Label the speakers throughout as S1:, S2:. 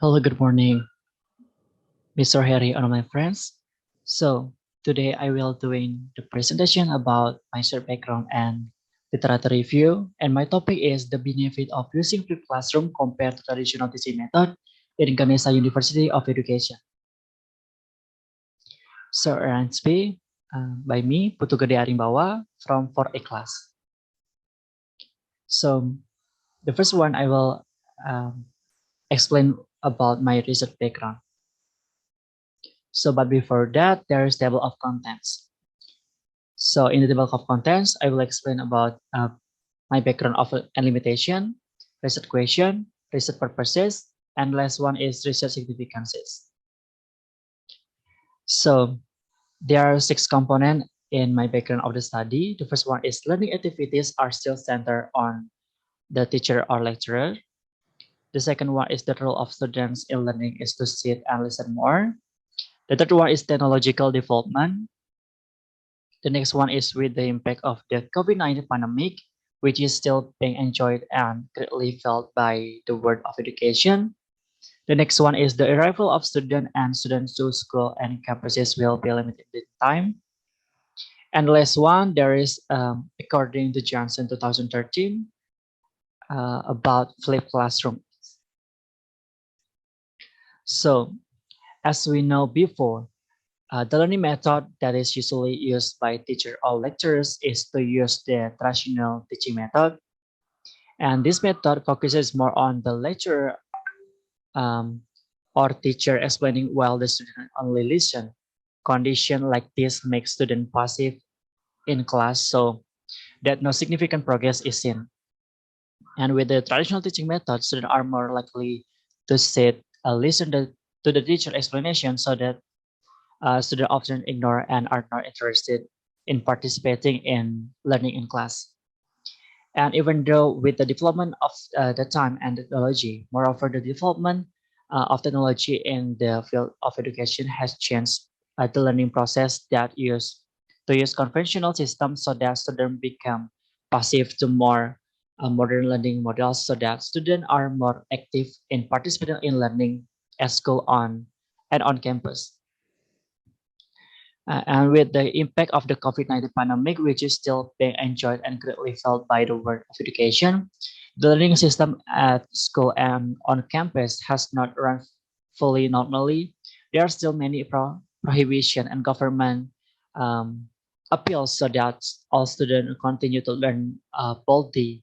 S1: Hello, good morning, Mr. Harry and my friends. So today I will doing the presentation about my short background and literature review. And my topic is the benefit of using flipped classroom compared to traditional teaching method in Ganesha University of Education. So arranged by me, Putu Gede Arimbawa from 4A class. So the first one I will explain about my research background. So, but before that, there is table of contents. So in the table of contents, I will explain about my background of and limitation, research question, research purposes, and last one is research significances. So there are 6 components in my background of the study. The first one is learning activities are still centered on the teacher or lecturer. The second one is the role of students in learning is to sit and listen more. The third one is technological development. The next one is with the impact of the COVID-19 pandemic, which is still being enjoyed and greatly felt by the world of education. The next one is the arrival of students and students to school and campuses will be limited in time. And the last one, there is, according to Johnson 2013, about flipped classroom. So, as we know before, the learning method that is usually used by teacher or lecturers is to use the traditional teaching method. And this method focuses more on the lecturer or teacher explaining while the student only listen. Condition like this makes student passive in class so that no significant progress is seen. And with the traditional teaching method, students are more likely to sit, listen to the teacher explanation so that students often ignore and are not interested in participating in learning in class. And even though with the development of the time and technology, moreover, the development of technology in the field of education has changed the learning process that use conventional systems so that students become passive to more modern learning models so that students are more active in participating in learning at school and on campus. And with the impact of the COVID-19 pandemic, which is still being enjoyed and greatly felt by the world of education, the learning system at school and on campus has not run fully normally. There are still many prohibition and government um, appeals so that all students continue to learn boldly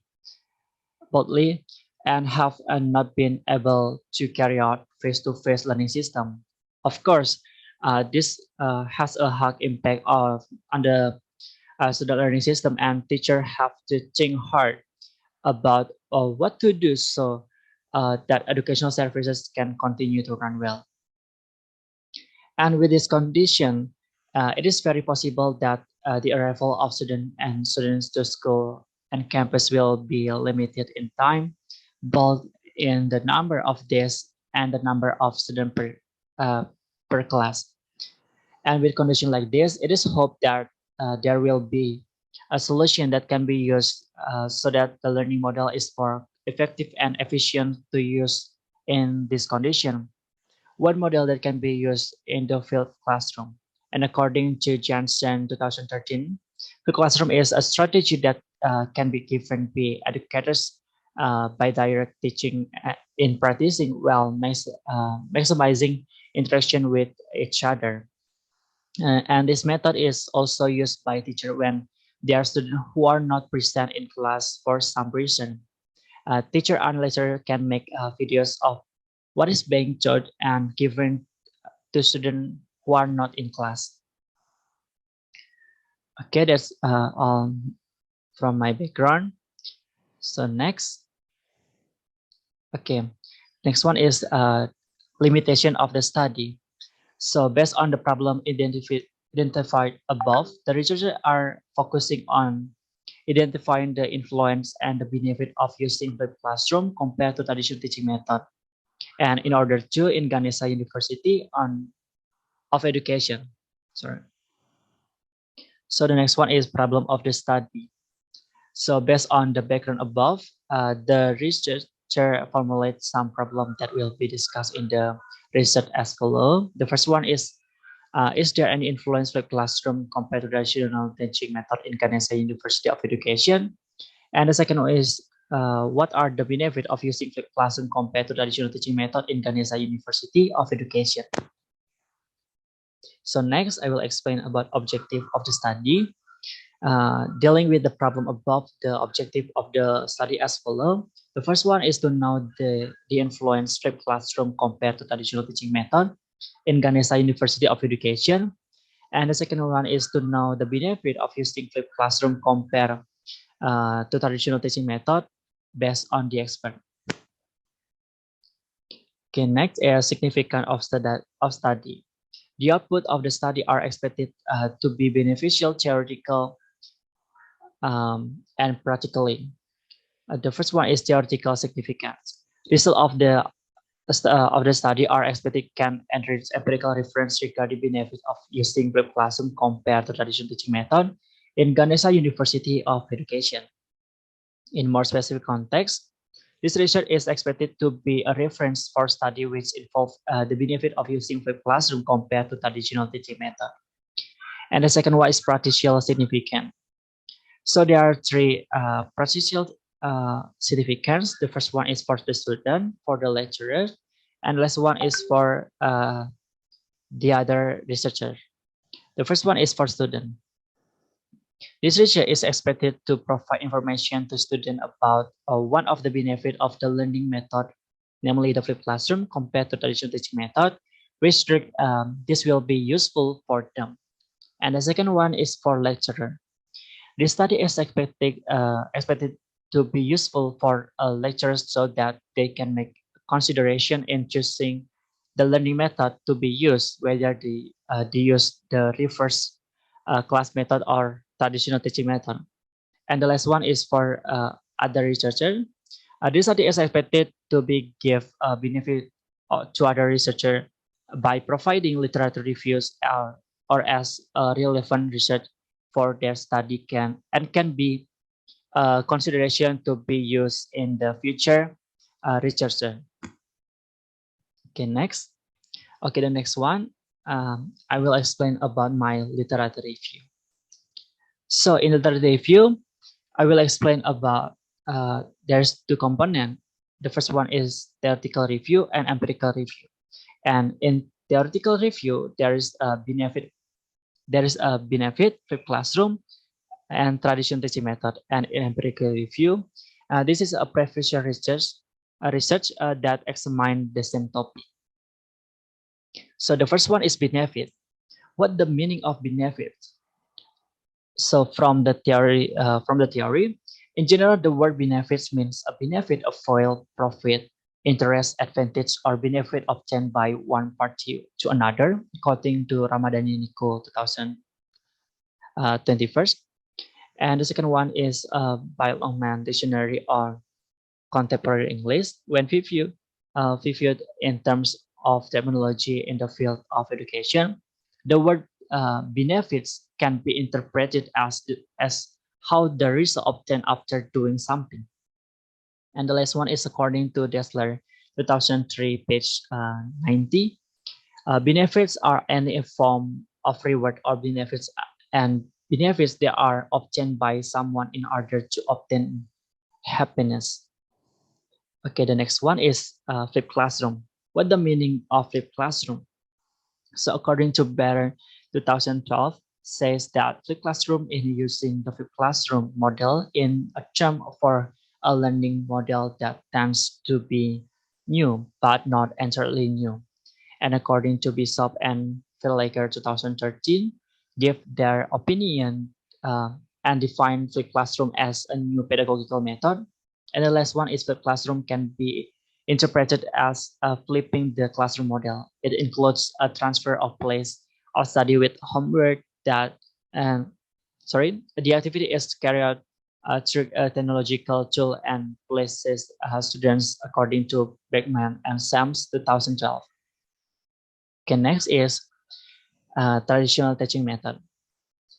S1: and have not been able to carry out face-to-face learning system. Of course, this has a hard impact on the student learning system, and teachers have to think hard about what to do so that educational services can continue to run well. And with this condition, it is very possible that the arrival of students to school and campus will be limited in time, both in the number of days and the number of students per class. And with condition like this, it is hoped that there will be a solution that can be used so that the learning model is more effective and efficient to use in this condition. One model that can be used in the field classroom. And according to Janssen 2013, the classroom is a strategy that can be given by educators by direct teaching in practicing while maximizing interaction with each other. And this method is also used by teachers when there are students who are not present in class for some reason. Teacher analyzer can make videos of what is being taught and given to students who are not in class. Okay, that's all from my background. So next, okay, next one is limitation of the study. So based on the problem identified above, the researchers are focusing on identifying the influence and the benefit of using the classroom compared to traditional teaching method. And in order to in Ganesha University of education. Sorry. So the next one is problem of the study. So based on the background above, the researcher formulate some problem that will be discussed in the research as follow. The first one is there any influence with classroom compared to traditional teaching method in Ganesha University of Education? And the second one is, what are the benefits of using flipped classroom compared to traditional teaching method in Ganesha University of Education? So next, I will explain about objective of the study. Dealing with the problem above, the objective of the study as follow. The first one is to know the influence flipped classroom compared to traditional teaching method in Ganesha University of Education. And the second one is to know the benefit of using flipped classroom compared to traditional teaching method based on the expert. Okay, next is significance of study. The output of the study are expected to be beneficial theoretical and practically. The first one is theoretical significance. Result of the study are expected can enrich empirical reference regarding benefits of using flipped classroom compared to traditional teaching method in Ganesha University of Education. In more specific context, this research is expected to be a reference for study which involve the benefit of using flipped classroom compared to traditional teaching method. And the second one is practical significance. So there are three practical significance. The first one is for the student, for the lecturer, and the last one is for the other researcher. The first one is for student. This research is expected to provide information to students about one of the benefits of the learning method, namely the flipped classroom compared to traditional teaching method, which this will be useful for them. And the second one is for lecturer. This study is expected to be useful for lecturers so that they can make consideration in choosing the learning method to be used, whether they use the reverse class method or traditional teaching method. And the last one is for other researcher. This study is expected to be give benefit to other researcher by providing literature reviews or as relevant research for their study can be consideration to be used in the future researcher. Okay, next. Okay, the next one, I will explain about my literature review. So in the literature review, I will explain about there's two components. The first one is theoretical review and empirical review. And in theoretical review, there is a benefit. There is a benefit for classroom and traditional teaching method. And in empirical review, this is a previous research that examine the same topic. So the first one is benefit. What the meaning of benefit? So from the theory, in general, the word benefits means a benefit of foil, profit, interest, advantage, or benefit obtained by one party to another, according to Ramadhani Nico 2021. And the second one is by Longman Dictionary or Contemporary English. When viewed in terms of terminology in the field of education, the word benefits can be interpreted as how the result obtained after doing something. And the last one is according to Dessler 2003, page 90. Benefits are any form of reward or benefits, and benefits they are obtained by someone in order to obtain happiness. Okay, the next one is flipped classroom. What the meaning of flipped classroom? So according to Better 2012, says that flipped classroom is using the flipped classroom model in a term for a learning model that tends to be new but not entirely new. And according to Bishop and Verlager 2013, give their opinion and define flipped classroom as a new pedagogical method. And the last one is flipped classroom can be interpreted as flipping the classroom model. It includes a transfer of place of study with homework that, the activity is carried out through a technological tool and places students according to Beckman and Sams 2012. Okay, next is traditional teaching method.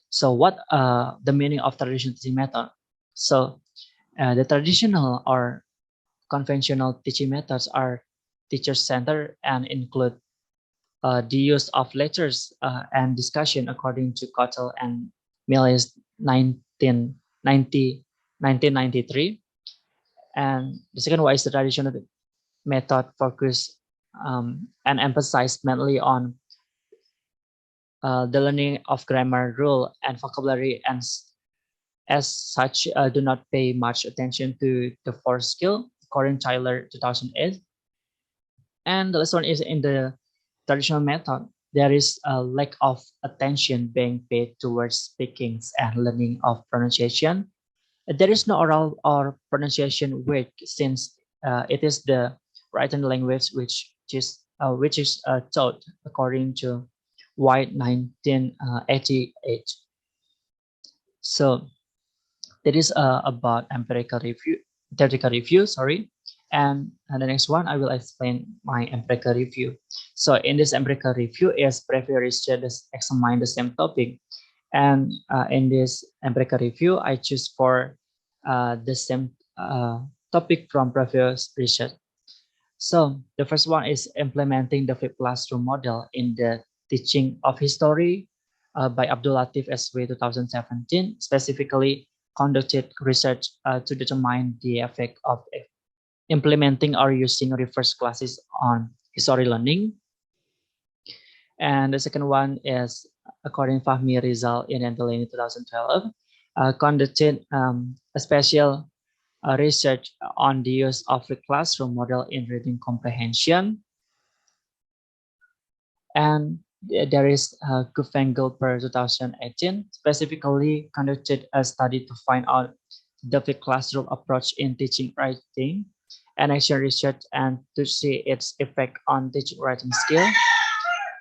S1: So what the meaning of traditional teaching method? So the traditional or conventional teaching methods are teacher-centered and include the use of lectures and discussion according to Cottle and Millis 1993. And the second one is the traditional method focused and emphasized mainly on the learning of grammar, rule, and vocabulary, and as such do not pay much attention to the fourth skill, according to Tyler 2008. And the last one is in the traditional method, there is a lack of attention being paid towards speaking and learning of pronunciation. There is no oral or pronunciation work since it is the written language which is taught according to White 1988. So that is about empirical review, theoretical review, sorry. And the next one, I will explain my empirical review. So in this empirical review is previous researchers examine the same topic. And in this empirical review, I choose for the same topic from previous research. So the first one is implementing the flipped classroom model in the teaching of history by Abdul Latif SW 2017, specifically conducted research to determine the effect of implementing or using reverse classes on history learning. And the second one is, according Fahmi Rizal in Antelini 2012, conducted a special research on the use of the classroom model in reading comprehension. And there is Kufengel per 2018, specifically conducted a study to find out the flipped classroom approach in teaching writing and action research and to see its effect on teaching writing skill.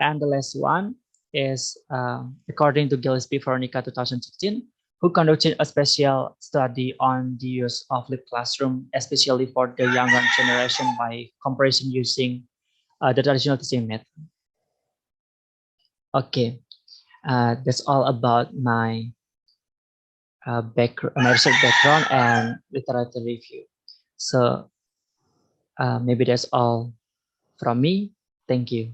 S1: And the last one is according to Gillespie Veronica 2016, who conducted a special study on the use of flipped classroom, especially for the younger generation by comparison using the traditional teaching method. Okay, that's all about my my research background and literature review. So maybe that's all from me. Thank you.